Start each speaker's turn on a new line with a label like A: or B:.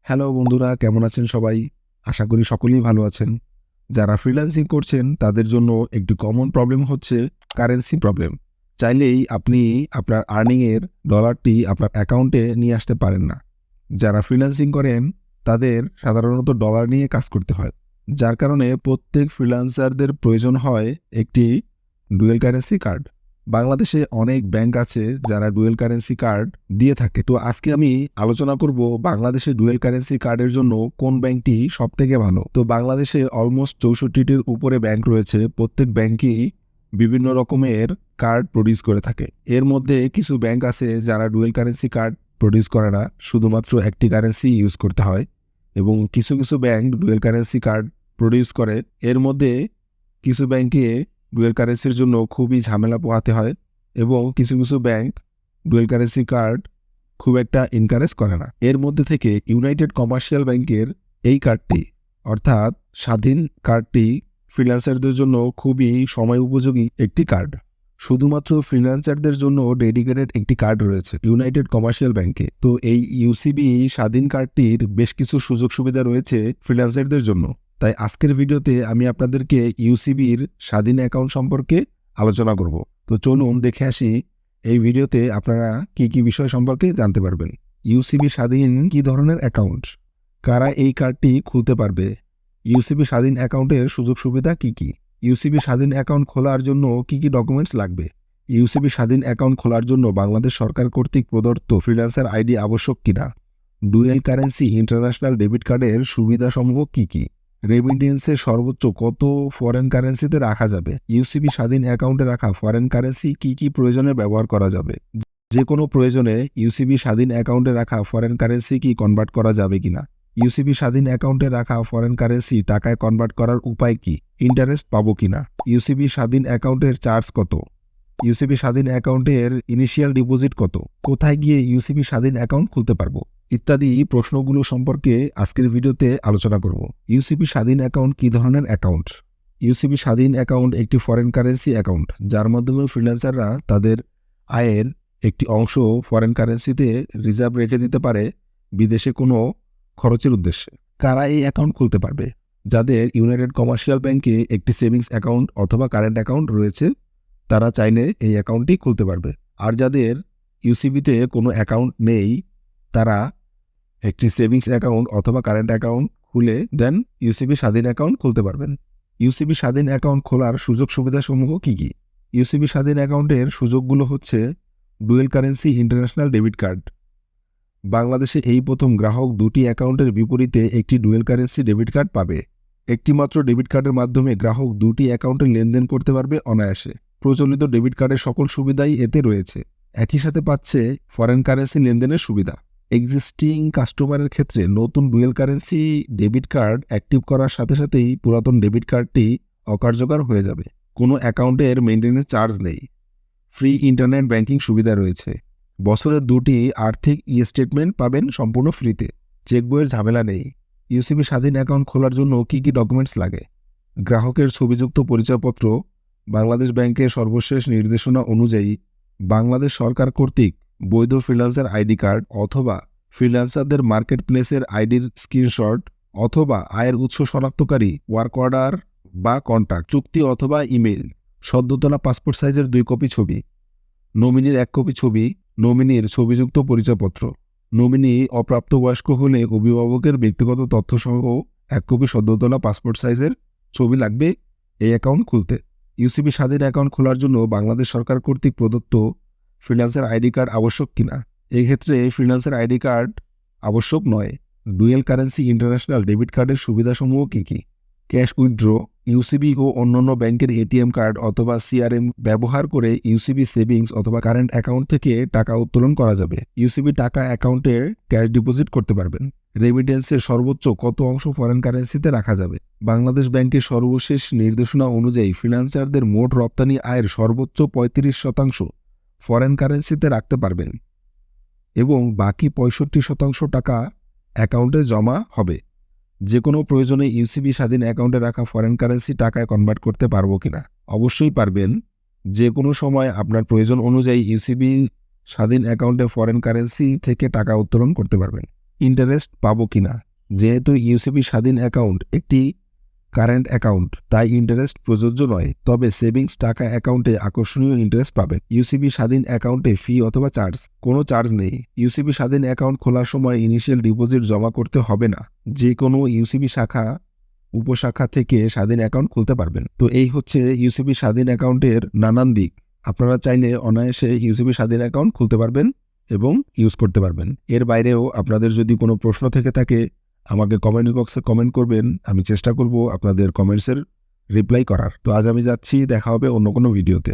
A: Hello বন্ধুরা, কেমন আছেন সবাই? আশা করি সকলেই ভালো আছেন। যারা ফ্রিল্যান্সিং করছেন তাদের জন্য একটি কমন প্রবলেম হচ্ছে কারেন্সি প্রবলেম। চাইলেই আপনি আপনার আর্নিং এর ডলারটি আপনার অ্যাকাউন্টে নিয়ে আসতে পারেন না। যারা ফ্রিল্যান্সিং করেন তাদের সাধারণত ডলার নিয়ে কাজ করতে হয়। যার কারণে প্রত্যেক ফ্রিল্যান্সারদের প্রয়োজন হয় একটি ডুয়েল কারেন্সি কার্ড। বাংলাদেশে অনেক ব্যাংক আছে যারা ডুয়েল কারেন্সি কার্ড দিয়ে থাকে। তো আজকে আমি আলোচনা করব বাংলাদেশে ডুয়েল কারেন্সি কার্ডের জন্য কোন ব্যাংকটি সবথেকে ভালো। তো বাংলাদেশে অলমোস্ট 64টির উপরে ব্যাংক রয়েছে। প্রত্যেক ব্যাংকই বিভিন্ন রকমের কার্ড প্রডিউস করে থাকে। এর মধ্যে কিছু ব্যাংক আছে যারা ডুয়েল কারেন্সি কার্ড প্রডিউস করে না, শুধুমাত্র একটি কারেন্সি ইউজ করতে হয়। এবং কিছু কিছু bank dual currency card produce করে। এর মধ্যে কিছু ব্যাংকে ডুয়েল কারেন্সির জন্য খুবই ঝামেলা পোহাতে হয় এবং কিছু কিছু ব্যাংক ডুয়েল কারেন্সি কার্ড খুব একটা এনকারেজ করে না। এর মধ্যে থেকে ইউনাইটেড কমার্শিয়াল ব্যাংকের এই কার্ডটি অর্থাৎ স্বাধীন কার্ডটি ফ্রিল্যান্সারদের জন্য খুবই সময় উপযোগী একটি কার্ড। শুধুমাত্র ফ্রিল্যান্সারদের জন্য ডেডিকেটেড একটি কার্ড রয়েছে ইউনাইটেড কমার্শিয়াল ব্যাংকে। তো এই ইউসিবি স্বাধীন কার্ডটির বেশ কিছু সুযোগ সুবিধা রয়েছে ফ্রিল্যান্সারদের জন্য। তাই আজকের ভিডিওতে আমি আপনাদেরকে ইউসিবির স্বাধীন অ্যাকাউন্ট সম্পর্কে আলোচনা করব। তো চলুন দেখে আসি এই ভিডিওতে আপনারা কি কি বিষয় সম্পর্কে জানতে পারবেন। ইউসিবি স্বাধীন কি ধরনের অ্যাকাউন্ট, কারা এই কার্ডটি খুলতে পারবে, ইউসিবি স্বাধীন অ্যাকাউন্টের সুযোগ সুবিধা কি কি, ইউসিবি স্বাধীন অ্যাকাউন্ট খোলার জন্য কি কি ডকুমেন্টস লাগবে, ইউসিবি স্বাধীন অ্যাকাউন্ট খোলার জন্য বাংলাদেশ সরকার কর্তৃক প্রদত্ত ফ্রিল্যান্সার আইডি আবশ্যক কিনা, ডুয়েল কারেন্সি ইন্টারন্যাশনাল ডেবিট কার্ডের সুবিধাসমূহ কি কি, রেমিটেন্সে সর্বোচ্চ কত ফরেন কারেন্সিতে রাখা যাবে, ইউসিবি স্বাধীন অ্যাকাউন্টে রাখা ফরেন কারেন্সি কি কি প্রয়োজনে ব্যবহার করা যাবে, যে কোনো প্রয়োজনে ইউসিবি স্বাধীন অ্যাকাউন্টে রাখা ফরেন কারেন্সি কি কনভার্ট করা যাবে কিনা, ইউসিবি স্বাধীন অ্যাকাউন্টে রাখা ফরেন কারেন্সি টাকায় কনভার্ট করার উপায় কি, ইন্টারেস্ট পাবো কিনা, ইউসিবি স্বাধীন অ্যাকাউন্টের চার্জ কত, ইউসিবি স্বাধীন অ্যাকাউন্টের ইনিশিয়াল ডিপোজিট কত, কোথায় গিয়ে ইউসিবি স্বাধীন অ্যাকাউন্ট খুলতে পারবো ইত্যাদি প্রশ্নগুলো সম্পর্কে আজকের ভিডিওতে আলোচনা করব। ইউসিবি স্বাধীন অ্যাকাউন্ট কি ধরনের অ্যাকাউন্ট? ইউসিবি স্বাধীন অ্যাকাউন্ট একটি ফরেন কারেন্সি অ্যাকাউন্ট যার মাধ্যমে ফ্রিল্যান্সাররা তাদের আয়ের একটি অংশ ফরেন কারেন্সিতে রিজার্ভ রেখে দিতে পারে বিদেশে কোনো খরচের উদ্দেশ্যে। কারা এই অ্যাকাউন্ট খুলতে পারবে? যাদের ইউনাইটেড কমার্শিয়াল ব্যাংকে একটি সেভিংস অ্যাকাউন্ট অথবা কারেন্ট অ্যাকাউন্ট রয়েছে তারা চাইলে এই অ্যাকাউন্টটি খুলতে পারবে। আর যাদের ইউসিবিতে কোনো অ্যাকাউন্ট নেই তারা একটি সেভিংস অ্যাকাউন্ট অথবা কারেন্ট অ্যাকাউন্ট খুলে দেন ইউসিবি স্বাধীন অ্যাকাউন্ট খুলতে পারবেন। ইউসিবি স্বাধীন অ্যাকাউন্ট খোলার সুযোগ সুবিধাসমূহ কী কী? ইউসিবি স্বাধীন অ্যাকাউন্টের সুযোগগুলো হচ্ছে dual currency international debit card. বাংলাদেশে এই প্রথম গ্রাহক দুটি অ্যাকাউন্টের বিপরীতে একটি ডুয়েল কারেন্সি ডেবিট কার্ড পাবে। একটিমাত্র ডেবিট কার্ডের মাধ্যমে গ্রাহক দুটি অ্যাকাউন্টে লেনদেন করতে পারবে অনায়াসে। প্রচলিত ডেবিট কার্ডের সকল সুবিধাই এতে রয়েছে। একই সাথে পাচ্ছে ফরেন কারেন্সি লেনদেনের সুবিধা। এক্সিস্টিং কাস্টমারের ক্ষেত্রে নতুন dual currency debit card active করার সাথে সাথেই পুরাতন ডেবিট কার্ডটি অকার্যকর হয়ে যাবে। কোনো অ্যাকাউন্টের মেইনটেনেন্স চার্জ নেই। ফ্রি ইন্টারনেট ব্যাংকিং সুবিধা রয়েছে। বছরের দুটি আর্থিক স্টেটমেন্ট পাবেন সম্পূর্ণ ফ্রিতে। চেকবইয়ের ঝামেলা নেই। ইউসিবি স্বাধীন অ্যাকাউন্ট খোলার জন্য কী কী ডকুমেন্টস লাগে? গ্রাহকের ছবিযুক্ত পরিচয়পত্র, বাংলাদেশ ব্যাংকের সর্বশেষ নির্দেশনা অনুযায়ী বাংলাদেশ সরকার কর্তৃক বৈধ ফ্রিল্যান্সার আইডি কার্ড অথবা ফ্রিল্যান্সারদের মার্কেট প্লেসের আইডির স্ক্রিনশট অথবা আয়ের উৎস শনাক্তকারী ওয়ার্ক অর্ডার বা কন্ট্রাক্ট চুক্তি অথবা ইমেইল, সদ্যতলা পাসপোর্ট সাইজের 2 কপি ছবি, নমিনির 1 কপি ছবি, নমিনির ছবিযুক্ত পরিচয়পত্র। নমিনি অপ্রাপ্তবয়স্ক হলে অভিভাবকের ব্যক্তিগত তথ্যসহ 1 কপি সদ্যতলা পাসপোর্ট সাইজের ছবি লাগবে এই অ্যাকাউন্ট খুলতে। ইউসিবি স্বাধীন অ্যাকাউন্ট খোলার জন্য বাংলাদেশ সরকার কর্তৃক প্রদত্ত ফ্রিল্যান্সার আইডি কার্ড আবশ্যক কিনা? এই ক্ষেত্রে ফ্রিল্যান্সার আইডি কার্ড আবশ্যক নয়। ডুয়েল কারেন্সি ইন্টারন্যাশনাল ডেবিট কার্ডের সুবিধাসমূহ কী কী? ক্যাশ উইথড্র, ইউসিবি ও অন্যান্য ব্যাংকের এটিএম কার্ড অথবা সিআরএম ব্যবহার করে ইউসিবি সেভিংস অথবা কারেন্ট অ্যাকাউন্ট থেকে টাকা উত্তোলন করা যাবে। ইউসিবি টাকা অ্যাকাউন্টে ক্যাশ ডিপোজিট করতে পারবেন। রেমিটেন্সের সর্বোচ্চ কত অংশ ফরেন কারেন্সিতে রাখা যাবে? বাংলাদেশ ব্যাংকের সর্বশেষ নির্দেশনা অনুযায়ী ফ্রিল্যান্সারদের মোট রপ্তানি আয়ের সর্বোচ্চ 35% ফরেন কারেন্সিতে রাখতে পারবেন এবং বাকি 65% টাকা অ্যাকাউন্টে জমা হবে। যে কোনো প্রয়োজনে ইউসিবি স্বাধীন অ্যাকাউন্টে রাখা ফরেন কারেন্সি টাকায় কনভার্ট করতে পারবো কিনা? অবশ্যই পারবেন। যে কোনো সময় আপনার প্রয়োজন অনুযায়ী ইউসিবি স্বাধীন অ্যাকাউন্টে ফরেন কারেন্সি থেকে টাকা উত্তোলন করতে পারবেন। ইন্টারেস্ট পাবো কিনা। যেহেতু ইউসিবি স্বাধীন অ্যাকাউন্ট একটি কারেন্ট অ্যাকাউন্ট, তাই ইন্টারেস্ট প্রযোজ্য নয়, তবে সেভিংস টাকা অ্যাকাউন্টে আকর্ষণীয় ইন্টারেস্ট পাবেন। ইউসিবি স্বাধীন অ্যাকাউন্টে ফি অথবা চার্জ, কোনো চার্জ নেই। ইউসিবি স্বাধীন অ্যাকাউন্ট খোলার সময় ইনিশিয়াল ডিপোজিট জমা করতে হবে না। যে কোনো ইউসিবি শাখা উপশাখা থেকে স্বাধীন অ্যাকাউন্ট খুলতে পারবেন। তো এই হচ্ছে ইউসিবি স্বাধীন অ্যাকাউন্টের নানান দিক। আপনারা চাইলে অনায়াসে ইউসিবি স্বাধীন অ্যাকাউন্ট খুলতে পারবেন এবং ইউজ করতে পারবেন। এর বাইরেও আপনাদের যদি কোনো প্রশ্ন থেকে থাকে আমাকে কমেন্ট বক্সে কমেন্ট করবেন, আমি চেষ্টা করব আপনাদের কমেন্টসের রিপ্লাই করার। তো আজ আমি যাচ্ছি, দেখা হবে অন্য কোনো ভিডিওতে।